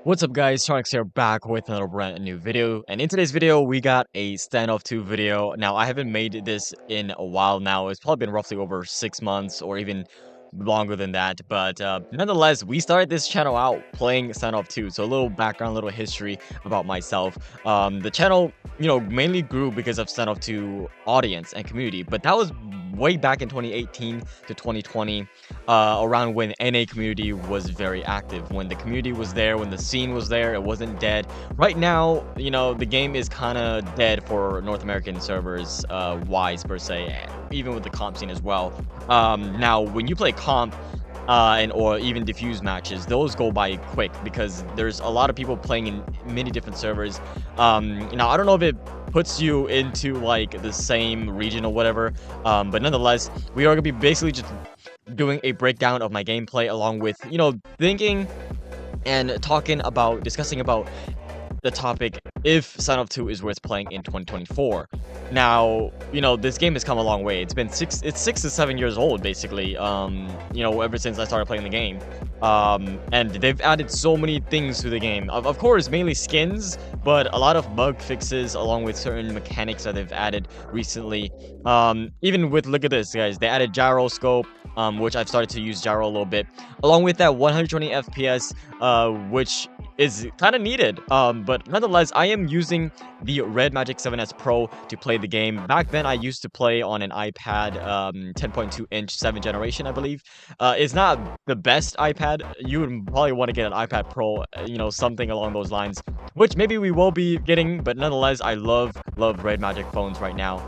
What's up guys, Tronix here back with another brand new video, and in today's video we got a standoff 2 video. Now I haven't made this in a while now. It's probably been roughly over 6 months or even longer than that, but nonetheless we started this channel out playing standoff 2. So a little background, a little history about myself. The channel, mainly grew because of standoff 2 audience and community, but that was way back in 2018 to 2020, around when NA community was very active, when the community was there, when the scene was there. It wasn't dead. Right now, the game is kind of dead for North American servers wise per se, even with the comp scene as well. Now when you play comp or even diffuse matches, those go by quick because there's a lot of people playing in many different servers. Now I don't know if it puts you into like the same region or whatever, but nonetheless we are gonna be basically just doing a breakdown of my gameplay, along with thinking and discussing about the topic if standoff 2 is worth playing in 2024. Now, this game has come a long way. It's 6 to 7 years old basically, ever since I started playing the game. And they've added so many things to the game. Of course, mainly skins, but a lot of bug fixes along with certain mechanics that they've added recently. Even with, look at this guys, they added gyroscope, which I've started to use gyro a little bit, along with that 120 FPS, which is kind of needed. But nonetheless, I am using the Red Magic 7S Pro to play the game. Back then I used to play on an iPad 10.2 inch 7th generation, I believe. It's not the best iPad. You would probably want to get an iPad Pro, something along those lines, which maybe we will be getting, but nonetheless I love Red Magic phones right now.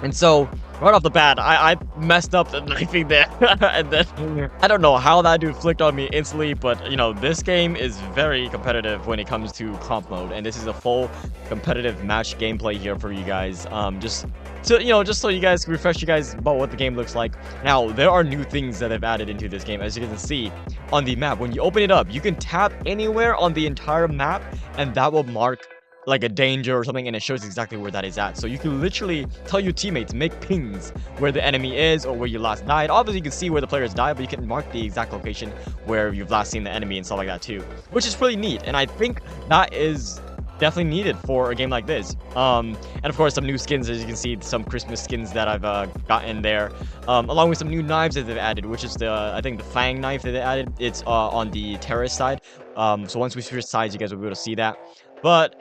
And so, right off the bat, I messed up the knifing there. And then, I don't know how that dude flicked on me instantly, but, this game is very competitive when it comes to comp mode. And this is a full competitive match gameplay here for you guys. Just so you guys can refresh you guys about what the game looks like. Now, there are new things that they've added into this game. As you can see on the map, when you open it up, you can tap anywhere on the entire map, and that will mark like a danger or something, and it shows exactly where that is at. So you can literally tell your teammates, make pings where the enemy is or where you last died. Obviously you can see where the players died, but you can mark the exact location where you've last seen the enemy and stuff like that too, which is pretty neat. And I think that is definitely needed for a game like this. And of course some new skins, as you can see, some Christmas skins that I've gotten there, along with some new knives that they've added, which is I think the Fang knife that they added. It's on the terrorist side. So once we switch sides, you guys will be able to see that. But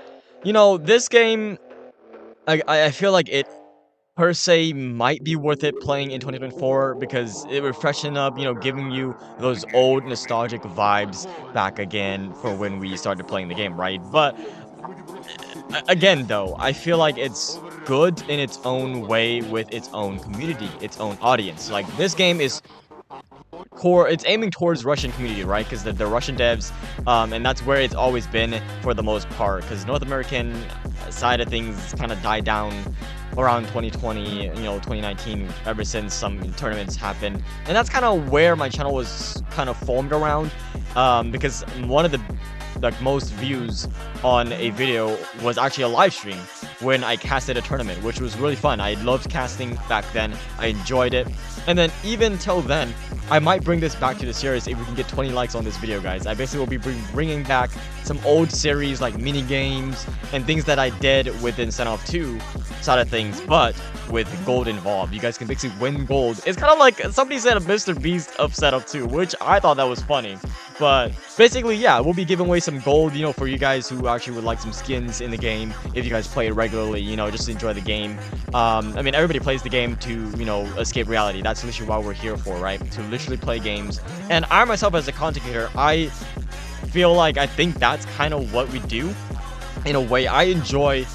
this game, I feel like it per se might be worth it playing in 2024 because it will freshen up, giving you those old nostalgic vibes back again for when we started playing the game, right? But again though, I feel like it's good in its own way with its own community, its own audience. Like, this game is it's aiming towards Russian community, right? Because the Russian devs, and that's where it's always been for the most part, because North American side of things kind of died down around 2020, 2019, ever since some tournaments happened. And that's kind of where my channel was kind of formed around, because one of the most views on a video was actually a live stream when I casted a tournament, which was really fun. I loved casting back then. I enjoyed it. And then even till then, I might bring this back to the series if we can get 20 likes on this video, guys. I basically will be bringing back some old series like mini games and things that I did within standoff 2 side of things, but with gold involved. You guys can basically win gold. It's kind of like somebody said a Mr. Beast of standoff 2, which I thought that was funny. But basically, yeah, we'll be giving away some gold, for you guys who actually would like some skins in the game. If you guys play it regularly, just to enjoy the game. I mean, everybody plays the game to, escape reality. That's literally why we're here for, right? To literally play games. And I myself, as a content creator, I think that's kind of what we do. In a way, I enjoy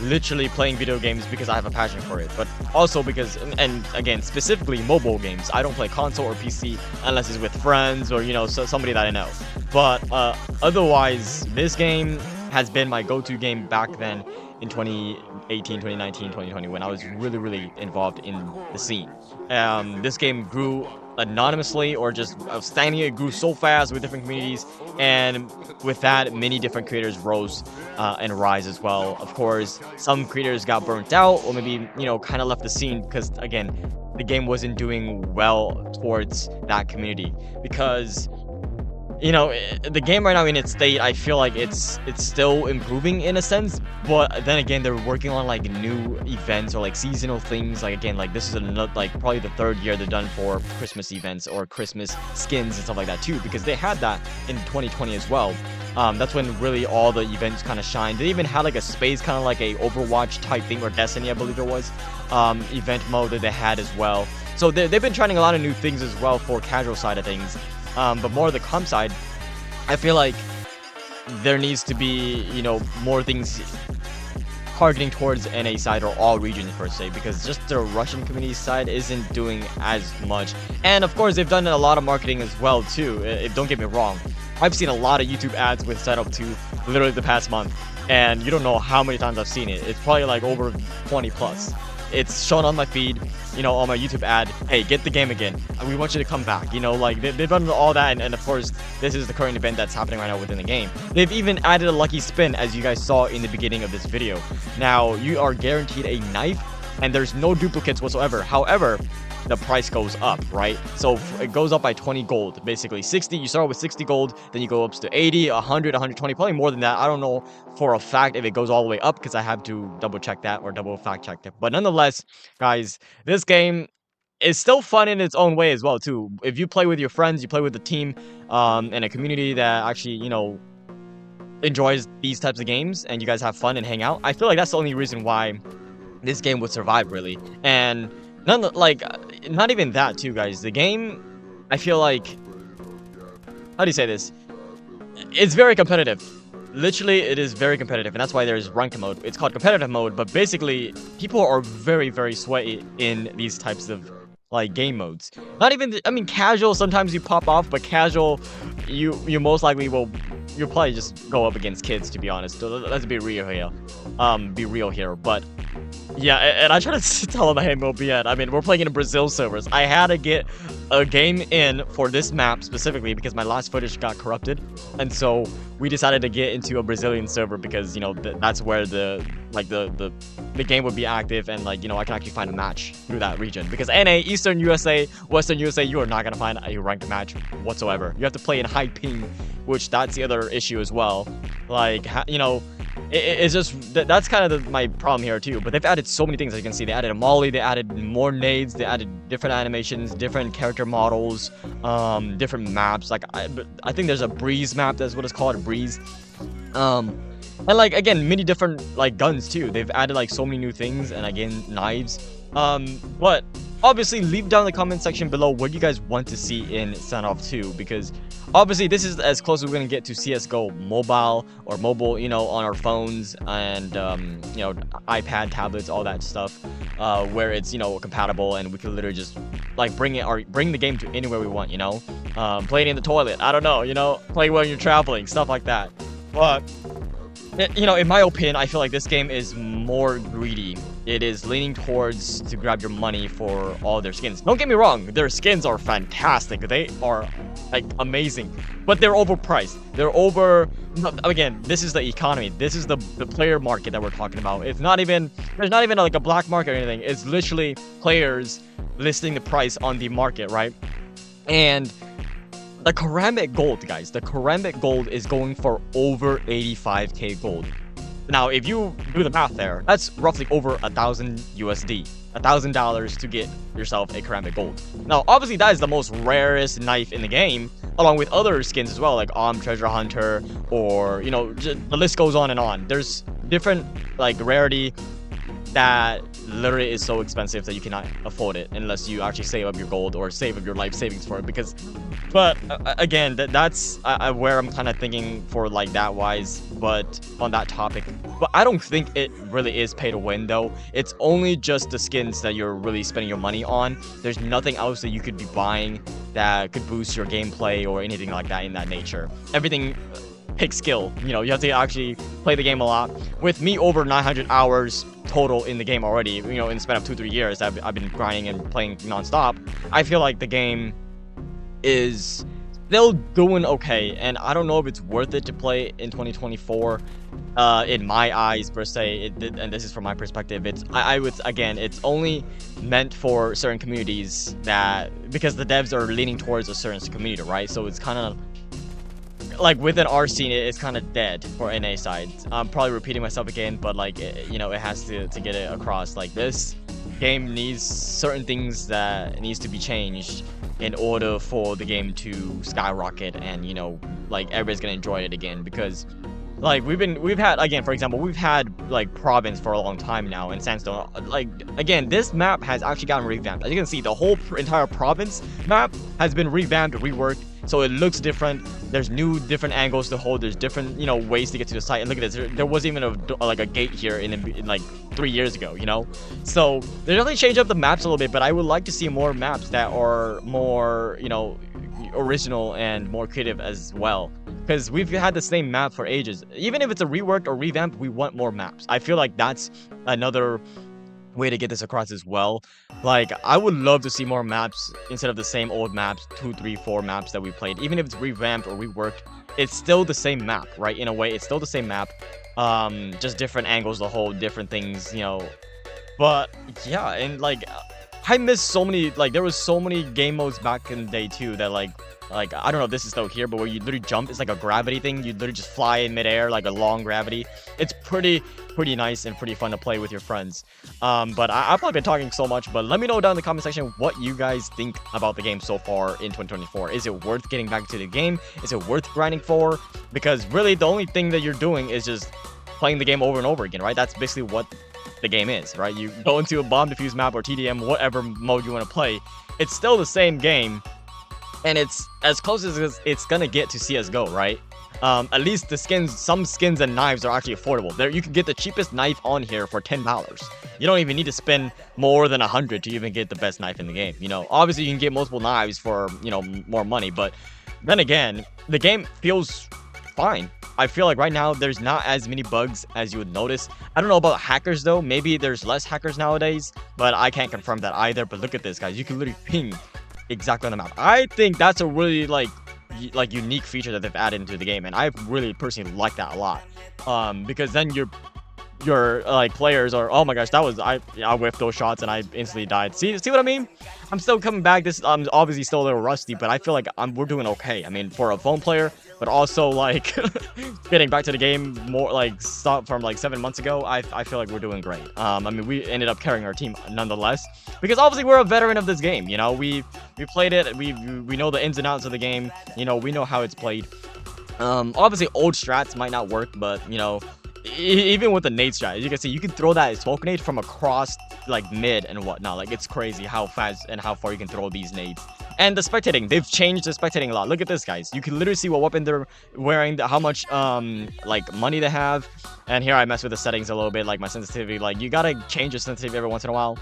literally playing video games because I have a passion for it, but also because, and again, specifically mobile games. I don't play console or PC unless it's with friends or somebody that I know. But otherwise, this game has been my go-to game back then in 2018, 2019, 2020, when I was really involved in the scene. This game grew anonymously or just outstanding. It grew so fast with different communities, and with that, many different creators rose and rise as well. Of course, some creators got burnt out or maybe kind of left the scene because, again, the game wasn't doing well towards that community. Because the game right now in its state, I feel like it's still improving in a sense, but then again, they're working on like new events or like seasonal things. Like again, like this is another, like probably the third year they've done for Christmas events or Christmas skins and stuff like that too, because they had that in 2020 as well. That's when really all the events kind of shine. They even had like a space, kind of like a Overwatch type thing, or Destiny, I believe it was, event mode that they had as well. So they've been trying a lot of new things as well for casual side of things. But more of the comp side, I feel like there needs to be, more things targeting towards NA side or all regions per se, because just the Russian community side isn't doing as much. And of course, they've done a lot of marketing as well too. Don't get me wrong. I've seen a lot of YouTube ads with Setup 2 literally the past month, and you don't know how many times I've seen it. It's probably like over 20 plus. It's shown on my feed, on my YouTube ad. Hey, get the game again. We want you to come back. Like they've done all that, and of course, this is the current event that's happening right now within the game. They've even added a lucky spin, as you guys saw in the beginning of this video. Now, you are guaranteed a knife, and there's no duplicates whatsoever. However, the price goes up, right? So it goes up by 20 gold, basically 60. You start with 60 gold, then you go up to 80, 100, 120, probably more than that. I don't know for a fact if it goes all the way up, because I have to double check that or double fact check that. But nonetheless, guys, this game is still fun in its own way as well too. If you play with your friends, you play with the team, and a community that actually, enjoys these types of games, and you guys have fun and hang out, I feel like that's the only reason why this game would survive, really. And not even that too, guys. The game, I feel like, how do you say this? It's very competitive. Literally, it is very competitive, and that's why there's ranked mode. It's called competitive mode, but basically, people are very, very sweaty in these types of game modes. Not even, casual, sometimes you pop off, but casual, you most likely you'll probably just go up against kids, to be honest. So let's be real here. But yeah, and I try to tell him, hey, Mobian, we're playing in Brazil servers. I had to get a game in for this map specifically because my last footage got corrupted, and so we decided to get into a Brazilian server because that's where the game would be active, and I can actually find a match through that region. Because NA, Eastern USA, Western USA, you are not gonna find a ranked match whatsoever. You have to play in high ping, which that's the other issue as well. It's just that's kind of my problem here too. But they've added so many things, as you can see. They added a molly, they added more nades, they added different animations, different character models, different maps. I think there's a breeze map, that's what it's called, a breeze. And again, many different guns too. They've added so many new things, and again, knives. But obviously, leave down in the comment section below what you guys want to see in Standoff 2, because obviously this is as close as we're gonna get to CSGO mobile, on our phones and iPad, tablets, all that stuff, where it's compatible, and we can literally just bring the game to anywhere we want. Play it in the toilet. I don't know. Play when you're traveling, stuff like that. But in my opinion, I feel like this game is more greedy. It is leaning towards to grab your money for all their skins. Don't get me wrong, their skins are fantastic. They are amazing, but they're overpriced. Again, this is the economy. This is the player market that we're talking about. There's not even a black market or anything. It's literally players listing the price on the market, right? And the ceramic gold, guys, the ceramic gold is going for over 85k gold. Now, if you do the math there, that's roughly over 1,000 USD, $1,000 to get yourself a ceramic gold. Now, obviously, that is the most rarest knife in the game, along with other skins as well, like Treasure Hunter, or the list goes on and on. There's different rarity that literally is so expensive that you cannot afford it unless you actually save up your gold or save up your life savings for it. But again, that's where I'm kind of thinking for that wise, but on that topic. But I don't think it really is pay to win though. It's only just the skins that you're really spending your money on. There's nothing else that you could be buying that could boost your gameplay or anything like that in that nature. Everything takes skill. You have to actually play the game a lot. With me, over 900 hours total in the game already, in the span of 2-3 years I've been grinding and playing non-stop. I feel like the game is still doing okay, and I don't know if it's worth it to play in 2024 in my eyes per se. And this is from my perspective. It's only meant for certain communities, because the devs are leaning towards a certain community, right? So it's kind of like within our scene, it's kind of dead for NA side. I'm probably repeating myself again, but like you know, it has to get it across. Like this game needs certain things that needs to be changed in order for the game to skyrocket, and you know, like everybody's gonna enjoy it again. Because like we've had, again, for example, we've had like province for a long time now in Sandstone. Like again, this map has actually gotten revamped. As you can see, the whole entire province map has been revamped, reworked, so it looks different. There's new different angles to hold. There's different, you know, ways to get to the site. And look at this, there wasn't even a gate here in like 3 years ago, you know. So they definitely changed up the maps a little bit, but I would like to see more maps that are more, you know, original and more creative as well, because we've had the same map for ages. Even if it's a reworked or revamped, we want more maps. I feel like that's another way to get this across as well. Like I would love to see more maps instead of the same old maps, 2, 3, 4 maps that we played. Even if it's revamped or reworked, it's still the same map, right? In a way, it's still the same map, just different angles to hold, different things, you know. But yeah, and like I miss so many, like there was so many game modes back in the day too that like I don't know if this is still here, but where you literally jump, it's like a gravity thing. You literally just fly in midair, like a long gravity. It's pretty nice and pretty fun to play with your friends. But I've probably been talking so much, but let me know down in the comment section what you guys think about the game so far in 2024. Is it worth getting back to the game? Is it worth grinding for? Because really the only thing that you're doing is just playing the game over and over again, right? That's basically what the game is, right? You go into a bomb defuse map or TDM, whatever mode you want to play. It's still the same game, and it's as close as it's gonna get to CSGO, right? At least the skins, some skins and knives are actually affordable. There, you can get the cheapest knife on here for $10. You don't even need to spend more than 100 to even get the best knife in the game. You know, obviously you can get multiple knives for, you know, more money, but then again, the game feels fine. I feel like right now there's not as many bugs as you would notice. I don't know about hackers though. Maybe there's less hackers nowadays, but I can't confirm that either. But look at this, guys. You can literally ping exactly on the map. I think that's a really like unique feature that they've added into the game, and I really personally like that a lot. Because then your like players are, oh my gosh, that was I whiffed those shots and I instantly died. See what I mean? I'm still coming back. This I'm obviously still a little rusty, but I feel like we're doing okay. I mean, for a phone player, but also like getting back to the game more like stop from like 7 months ago. I feel like we're doing great. I mean, we ended up carrying our team nonetheless, because obviously we're a veteran of this game. You know, we played it. We know the ins and outs of the game. You know, we know how it's played. Obviously old strats might not work, but you know, even with the nade strat, as you can see, you can throw that smoke nade from across like mid and whatnot. Like it's crazy how fast and how far you can throw these nades. And the spectating, they've changed the spectating a lot. Look at this, guys. You can literally see what weapon they're wearing, how much like money they have. And here I mess with the settings a little bit, like my sensitivity. Like you gotta change your sensitivity every once in a while,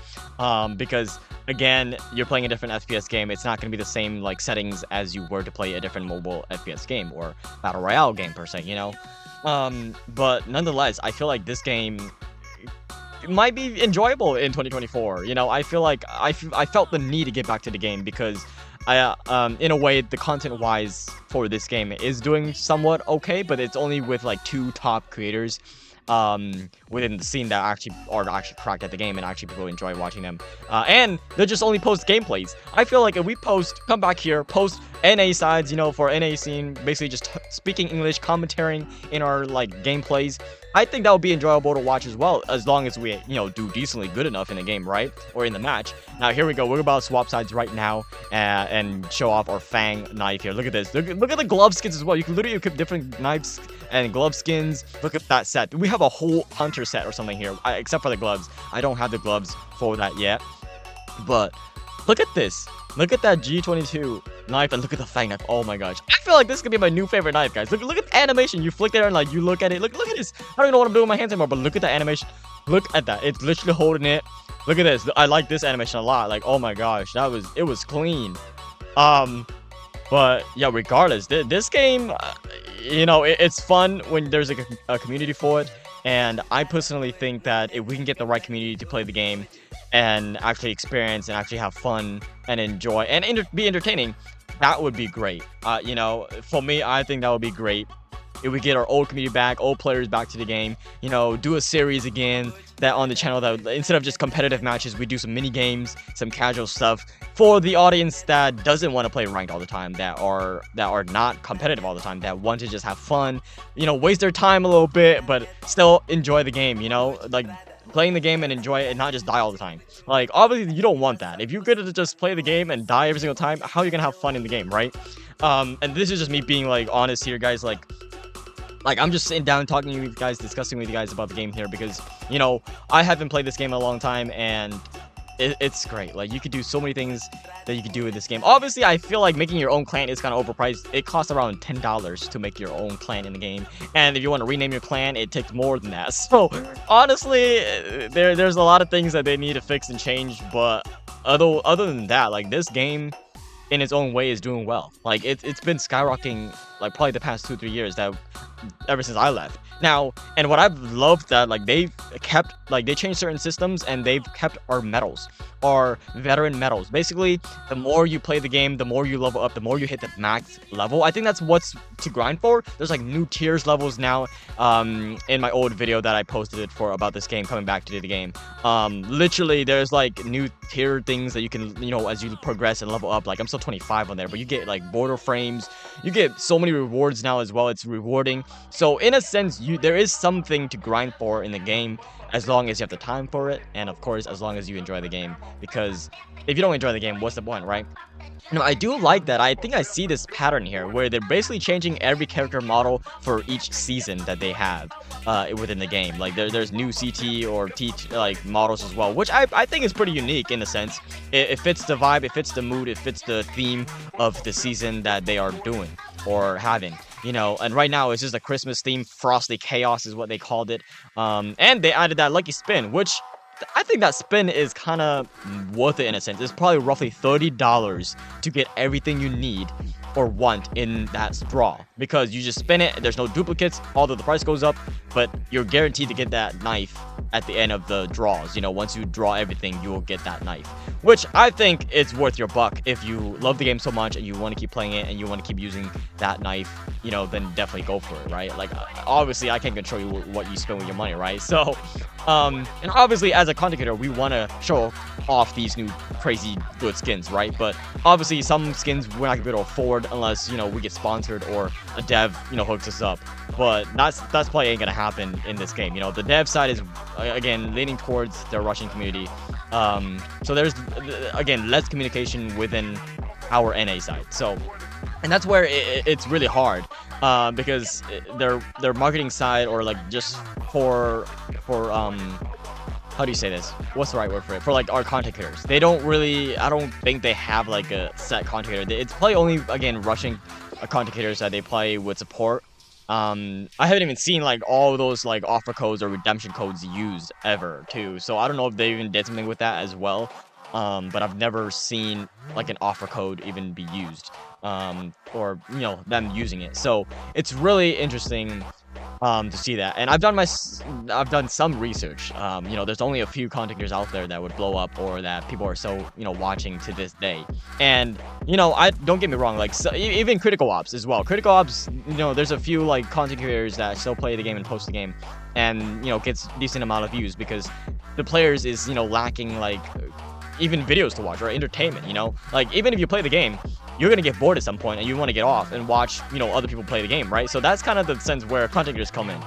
because again, you're playing a different FPS game. It's not gonna be the same like settings as you were to play a different mobile FPS game or battle royale game per se, you know. But nonetheless, I feel like this game might be enjoyable in 2024. You know, I feel like I felt the need to get back to the game because in a way, the content wise for this game is doing somewhat okay, but it's only with like 2 top creators within the scene that actually cracked at the game, and actually people enjoy watching them, and they just only post gameplays. I feel like if we come back here, post NA sides, you know, for NA scene, basically just speaking English, commentating in our like gameplays, I think that would be enjoyable to watch as well, as long as we, you know, do decently good enough in the game, right? Or in the match. Now here we go. We're about to swap sides right now and show off our Fang knife here. Look at this. Look at the glove skins as well. You can literally equip different knives and glove skins. Look at that set. We have a whole hunter set or something here, except for the gloves. I don't have the gloves for that yet. But look at this. Look at that G22 knife, and look at the Fang knife. Oh my gosh. I feel like this could be my new favorite knife, guys. Look at the animation. You flick there and like you look at it. Look at this. I don't even know what I'm doing with my hands anymore, but look at the animation. Look at that. It's literally holding it. Look at this. I like this animation a lot. Like, oh my gosh, it was clean. But yeah, regardless, this game, you know, it's fun when there's a community for it. And I personally think that if we can get the right community to play the game and actually experience and actually have fun and enjoy and be entertaining, that would be great. You know, for me, I think that would be great. if we get our old community back, old players back to the game, you know, do a series again that on the channel that instead of just competitive matches, we do some mini games, some casual stuff for the audience that doesn't want to play ranked all the time, that are not competitive all the time, that want to just have fun, you know, waste their time a little bit, but still enjoy the game, you know, like playing the game and enjoy it and not just die all the time. Like, obviously, you don't want that. If you're good to just play the game and die every single time, how are you gonna have fun in the game, right? And this is just me being, like, honest here, guys. Like, I'm just sitting down talking to you guys, discussing with you guys about the game here because, you know, I haven't played this game in a long time, and it's great. Like, you could do so many things that you could do with this game. Obviously, I feel like making your own clan is kind of overpriced. It costs around $10 to make your own clan in the game, and if you want to rename your clan, it takes more than that. So honestly, there's a lot of things that they need to fix and change, but other than that, like, this game in its own way is doing well. Like, it's been skyrocketing, like, probably the past 2-3 years, that ever since I left. Now, and what I've loved that, like, they changed certain systems and they've kept our medals, our veteran medals. Basically, the more you play the game, the more you level up, the more you hit the max level. I think that's what's to grind for. There's like new tiers levels now. In my old video that I posted it for about this game, coming back to the game, literally there's like new tier things that you can, you know, as you progress and level up. Like, I'm still 25 on there, but you get like border frames, you get so many rewards now as well. It's rewarding. So in a sense, there is something to grind for in the game, as long as you have the time for it, and of course as long as you enjoy the game, because if you don't enjoy the game, what's the point, right? No, I do like that. I think I see this pattern here where they're basically changing every character model for each season that they have within the game. Like, there's new CT or T like models as well, which I think is pretty unique in a sense. It fits the vibe, it fits the mood, it fits the theme of the season that they are doing or having, you know. And right now it's just a Christmas theme. Frosty Chaos is what they called it, and they added that lucky spin, which I think that spin is kind of worth it in a sense. It's probably roughly $30 to get everything you need or want in that draw, because you just spin it, there's no duplicates, although the price goes up, but you're guaranteed to get that knife at the end of the draws. You know, once you draw everything, you will get that knife, which I think it's worth your buck. If you love the game so much and you want to keep playing it and you want to keep using that knife, you know, then definitely go for it, right? Like, obviously I can't control you what you spend with your money, right? So and obviously as a content creator, we want to show off these new crazy good skins, right? But obviously some skins we're not gonna be able to afford unless, you know, we get sponsored or a dev, you know, hooks us up. But that's probably ain't gonna happen in this game. You know, the dev side is again leaning towards their Russian community, so there's again less communication within our NA side. So, and that's where it's really hard, because their marketing side, or like just for how do you say this? What's the right word for it? For like our content creators, they don't really, I don't think they have like a set content creator. It's probably only, again, Russian content creators that they play with support. I haven't even seen like all those like offer codes or redemption codes used ever too. So I don't know if they even did something with that as well. But I've never seen like an offer code even be used, or, you know, them using it. So it's really interesting to see that. And I've done some research. You know, there's only a few content creators out there that would blow up, or that people are so, you know, watching to this day. And, you know, I don't get me wrong, like, so, even Critical Ops as well. Critical Ops, you know, there's a few like content creators that still play the game and post the game, and, you know, gets decent amount of views because the players is, you know, lacking like even videos to watch or entertainment. You know, like, even if you play the game, you're gonna get bored at some point and you want to get off and watch, you know, other people play the game, right? So that's kind of the sense where content creators come in.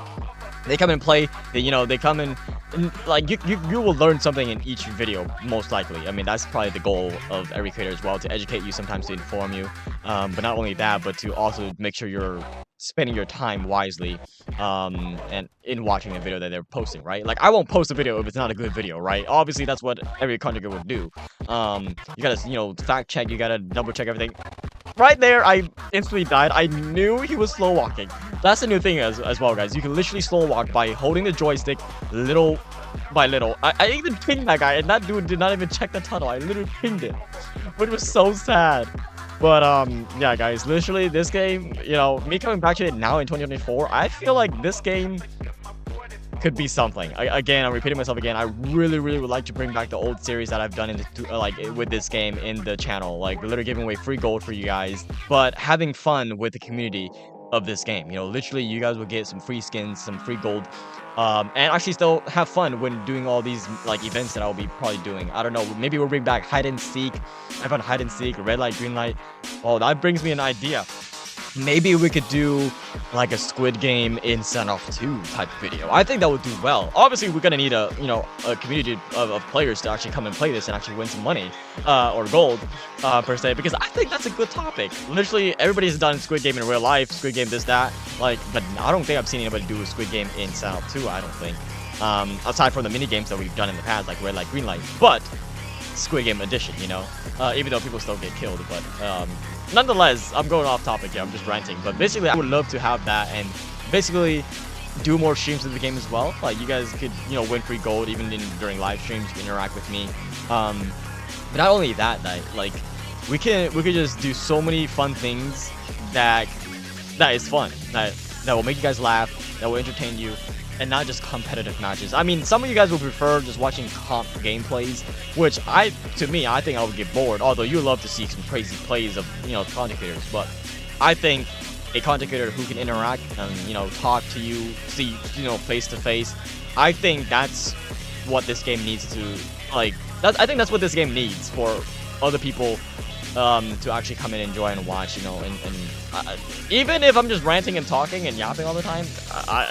They come and play, you know, they come in, and like, you will learn something in each video, most likely. I mean, that's probably the goal of every creator as well, to educate you, sometimes to inform you, but not only that, but to also make sure you're spending your time wisely, and in watching the video that they're posting, right? Like, I won't post a video if it's not a good video, right? Obviously that's what every content creator would do. You gotta, you know, fact check, you gotta double check everything. Right there, I instantly died. I knew he was slow walking. That's the new thing as well, guys. You can literally slow walk by holding the joystick little by little. I even pinged that guy, and that dude did not even check the tunnel. I literally pinged it, which was so sad. But yeah, guys, literally this game, you know, me coming back to it now in 2024, I feel like this game could be something. Again, I'm repeating myself again. I really would like to bring back the old series that I've done in like with this game in the channel, like literally giving away free gold for you guys, but having fun with the community of this game. You know, literally, you guys will get some free skins, some free gold, and actually still have fun when doing all these like events that I'll be probably doing. I don't know, maybe we'll bring back hide and seek. I found hide and seek, red light, green light. Oh, that brings me an idea. Maybe we could do like a Squid Game in Standoff 2 type video. I think that would do well. Obviously, we're gonna need a a community of players to actually come and play this and actually win some money or gold per se, because I think that's a good topic. Literally, everybody's done Squid Game in real life, Squid Game this that, like, but I don't think I've seen anybody do a Squid Game in Standoff 2. I don't think, aside from the mini games that we've done in the past, like red light, green light, but Squid Game edition, you know, even though people still get killed, but nonetheless, I'm going off topic here, I'm just ranting, but basically I would love to have that and basically do more streams of the game as well. Like, you guys could, you know, win free gold even during live streams, interact with me. But not only that, like we could just do so many fun things that is fun, that will make you guys laugh, that will entertain you, and not just competitive matches. I mean, some of you guys will prefer just watching comp gameplays, which I think I would get bored, although you love to see some crazy plays of, you know, content creators. But I think a content creator who can interact and, you know, talk to you, see, you know, face to face, I think that's what this game needs to, like, I think that's what this game needs for other people to actually come and enjoy and watch, you know, and even if I'm just ranting and talking and yapping all the time,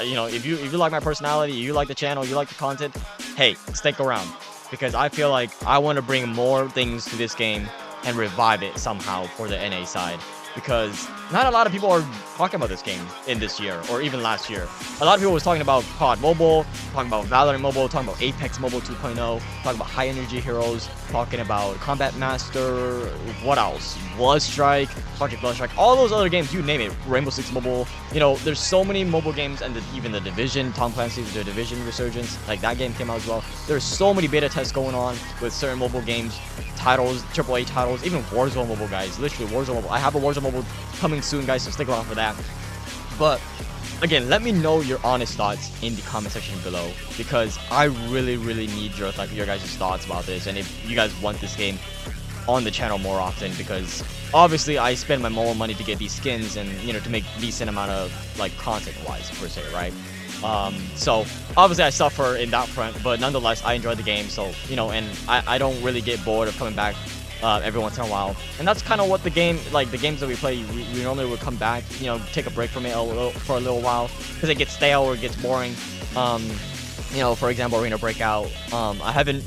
you know, if you like my personality, you like the channel, you like the content, hey, stick around, because I feel like I want to bring more things to this game and revive it somehow for the NA side, because not a lot of people are talking about this game in this year or even last year. A lot of people was talking about COD Mobile, talking about Valorant Mobile, talking about Apex Mobile 2.0, talking about high energy heroes, talking about Combat Master, what else? Blood Strike, Project Blood Strike, all those other games, you name it, Rainbow Six Mobile. You know, there's so many mobile games, and even the Division, Tom Clancy's The Division Resurgence, like that game came out as well. There's so many beta tests going on with certain mobile games, titles, AAA titles, even Warzone Mobile, guys. Literally, Warzone Mobile. I have a Warzone Mobile coming soon, guys, so stick around for that. But again, let me know your honest thoughts in the comment section below, because I really need your guys' thoughts about this, and if you guys want this game on the channel more often, because obviously I spend my more money to get these skins and, you know, to make decent amount of like content wise per se, right? So obviously I suffer in that front, but nonetheless I enjoy the game, so, you know, and I don't really get bored of coming back every once in a while. And that's kind of what the game, like the games that we play, we normally would come back, you know, take a break from it for a little while, because it gets stale or it gets boring. You know, for example, Arena Breakout, I haven't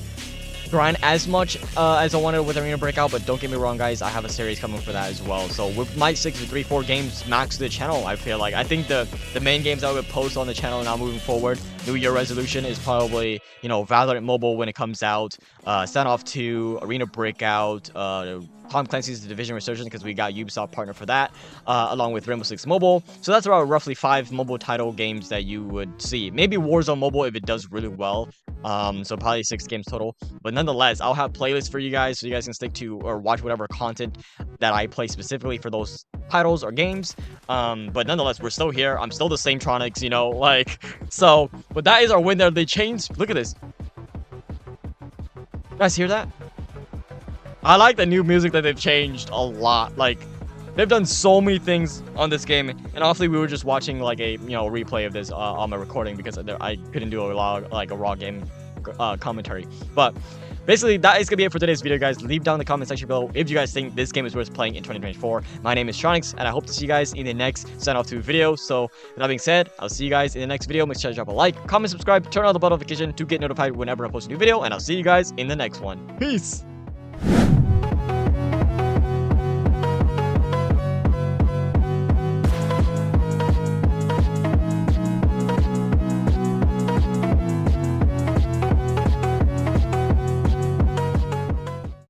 grind as much as I wanted with Arena Breakout, but don't get me wrong, guys, I have a series coming for that as well. So we might stick to 3-4 games max to the channel. I feel like I think the main games I would post on the channel now moving forward, New Year resolution, is probably, you know, Valorant Mobile when it comes out, Standoff 2, Arena Breakout, Tom Clancy's The Division Resurgence, because we got Ubisoft partner for that, along with Rainbow Six Mobile. So that's about roughly 5 mobile title games that you would see. Maybe Warzone Mobile if it does really well. So probably 6 games total. But nonetheless, I'll have playlists for you guys so you guys can stick to or watch whatever content that I play specifically for those titles or games. But nonetheless, we're still here. I'm still the same Tronix, you know, like, so, but that is our win there. They changed. Look at this. You guys hear that? I like the new music that they've changed a lot. Like, they've done so many things on this game, and obviously we were just watching like a, you know, replay of this on my recording, because I couldn't do a raw game commentary. But basically, that is gonna be it for today's video, guys. Leave down in the comment section below if you guys think this game is worth playing in 2024. My name is Tronix, and I hope to see you guys in the next Standoff 2 video. So with that being said, I'll see you guys in the next video. Make sure to drop a like, comment, subscribe, turn on the bell notification to get notified whenever I post a new video, and I'll see you guys in the next one. Peace.